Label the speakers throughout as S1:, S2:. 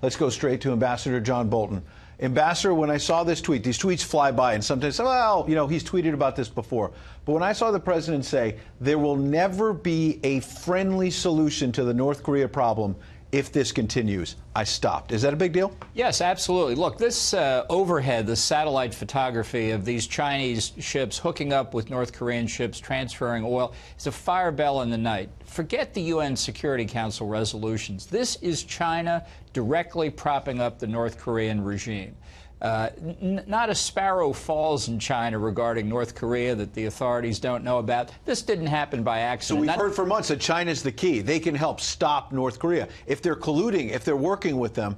S1: Let's go straight to Ambassador John Bolton. Ambassador, when I saw this tweet, these tweets fly by, and sometimes, well, you know, he's tweeted about this before. But when I saw the president say, there will never be a friendly solution to the North Korea problem if this continues, I stopped. Is that a big deal?
S2: Yes, absolutely. Look, this overhead, the satellite photography of these Chinese ships hooking up with North Korean ships transferring oil is a fire bell in the night. Forget the UN Security Council resolutions. This is China directly propping up the North Korean regime. Not a sparrow falls in China regarding North Korea that the authorities don't know about. This didn't happen by accident.
S1: So we've heard for months that China's the key. They can help stop North Korea. If they're colluding, if they're working with them,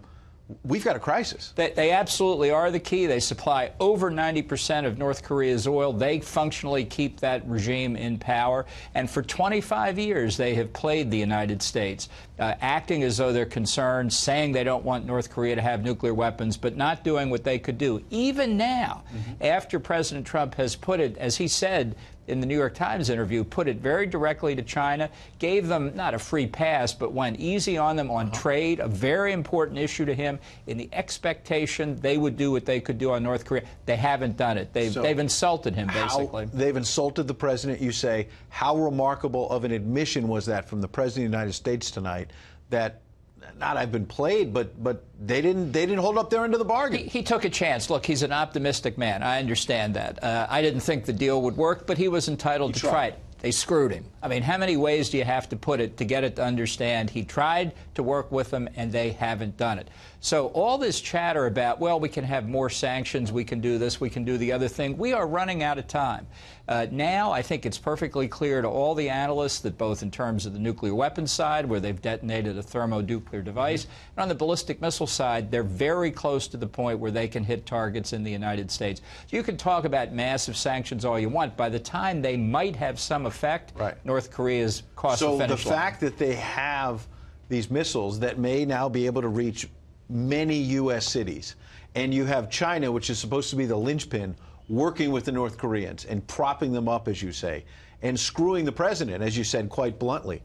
S1: we've got a crisis.
S2: They absolutely are the key. They supply over 90% of North Korea's oil. They functionally keep that regime in power. And for 25 years, they have played the United States, acting as though they're concerned, saying they don't want North Korea to have nuclear weapons, but not doing what they could do. Even now, after President Trump has put it, as he said in the New York Times interview, put it very directly to China, gave them not a free pass, but went easy on them on trade, a very important issue to him, in the expectation they would do what they could do on North Korea. They haven't done it. They've insulted him, basically.
S1: They've insulted the president, you say. How remarkable of an admission was that from the president of the United States tonight that not I've been played, but they didn't hold up their end of the bargain.
S2: He took a chance. Look, he's an optimistic man. I understand that. I didn't think the deal would work, but he was entitled to try it. They screwed him. I mean, how many ways do you have to put it to get it to understand? He tried to work with them, and they haven't done it. So all this chatter about, well, we can have more sanctions, we can do this, we can do the other thing, we are running out of time. Now, I think it's perfectly clear to all the analysts that both in terms of the nuclear weapons side, where they've detonated a thermonuclear device, and on the ballistic missile side, they're very close to the point where they can hit targets in the United States. You can talk about massive sanctions all you want. By the time they might have some effect, North Korea's cost the finish line.
S1: So the fact that they have these missiles that may now be able to reach many U.S. cities, and you have China, which is supposed to be the linchpin, working with the North Koreans and propping them up, as you say, and screwing the president, as you said quite bluntly.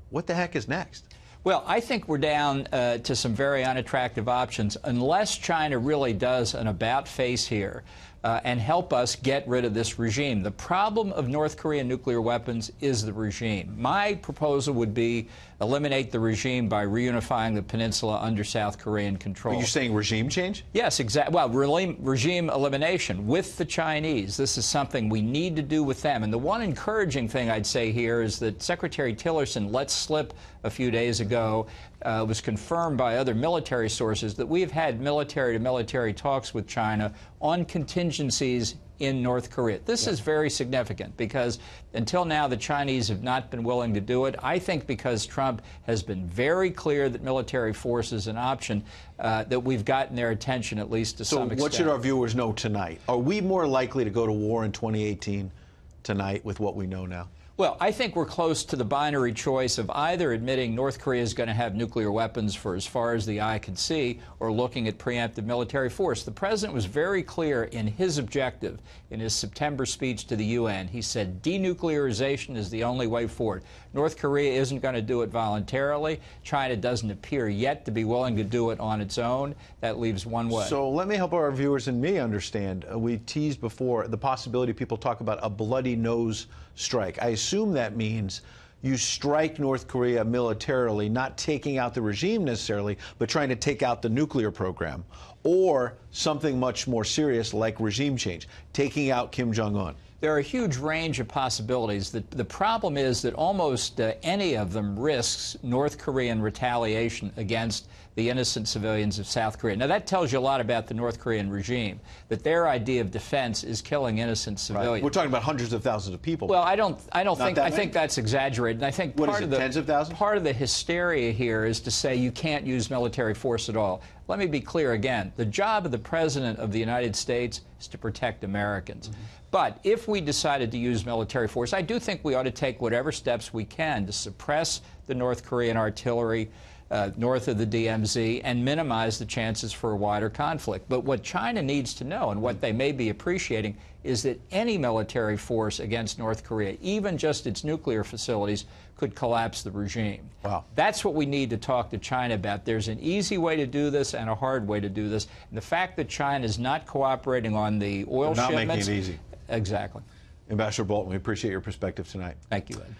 S1: What the heck is next?
S2: Well, I think we're down to some very unattractive options unless China really does an about-face here and help us get rid of this regime. The problem of North Korean nuclear weapons is the regime. My proposal would be eliminate the regime by reunifying the peninsula under South Korean control.
S1: Are you saying regime change?
S2: Yes, exactly. Well, regime elimination with the Chinese. This is something we need to do with them. And the one encouraging thing I'd say here is that Secretary Tillerson let slip a few days ago, was confirmed by other military sources, that we have had military-to-military talks with China on contingencies in North Korea. This is very significant because until now the Chinese have not been willing to do it. I think because Trump has been very clear that military force is an option, that we've gotten their attention at least to some extent.
S1: So what should our viewers know tonight? Are we more likely to go to war in 2018 tonight with what we know now?
S2: Well, I think we're close to the binary choice of either admitting North Korea is going to have nuclear weapons for as far as the eye can see, or looking at preemptive military force. The president was very clear in his objective in his September speech to the UN. He said denuclearization is the only way forward. North Korea isn't going to do it voluntarily. China doesn't appear yet to be willing to do it on its own. That leaves one way.
S1: So let me help our viewers and me understand. We teased before the possibility people talk about a bloody nose strike. I assume that means you strike North Korea militarily, not taking out the regime necessarily, but trying to take out the nuclear program, or something much more serious like regime change, taking out Kim Jong-un.
S2: There are a huge range of possibilities. The problem is that almost any of them risks North Korean retaliation against the innocent civilians of South Korea. Now, that tells you a lot about the North Korean regime, that their idea of defense is killing innocent civilians.
S1: Right. We're talking about hundreds of thousands of people.
S2: Well, I think that's exaggerated. And I think
S1: tens of thousands?
S2: Part of the hysteria here is to say you can't use military force at all. Let me be clear again. The job of the President of the United States is to protect Americans. But if we decided to use military force, I do think we ought to take whatever steps we can to suppress the North Korean artillery, north of the DMZ and minimize the chances for a wider conflict. But what China needs to know, and what they may be appreciating, is that any military force against North Korea, even just its nuclear facilities, could collapse the regime.
S1: Wow.
S2: That's what we need to talk to China about. There's an easy way to do this and a hard way to do this. And the fact that China is not cooperating on the oil shipments...
S1: Not making it easy.
S2: Exactly.
S1: Ambassador Bolton, we appreciate your perspective tonight.
S2: Thank you, Ed.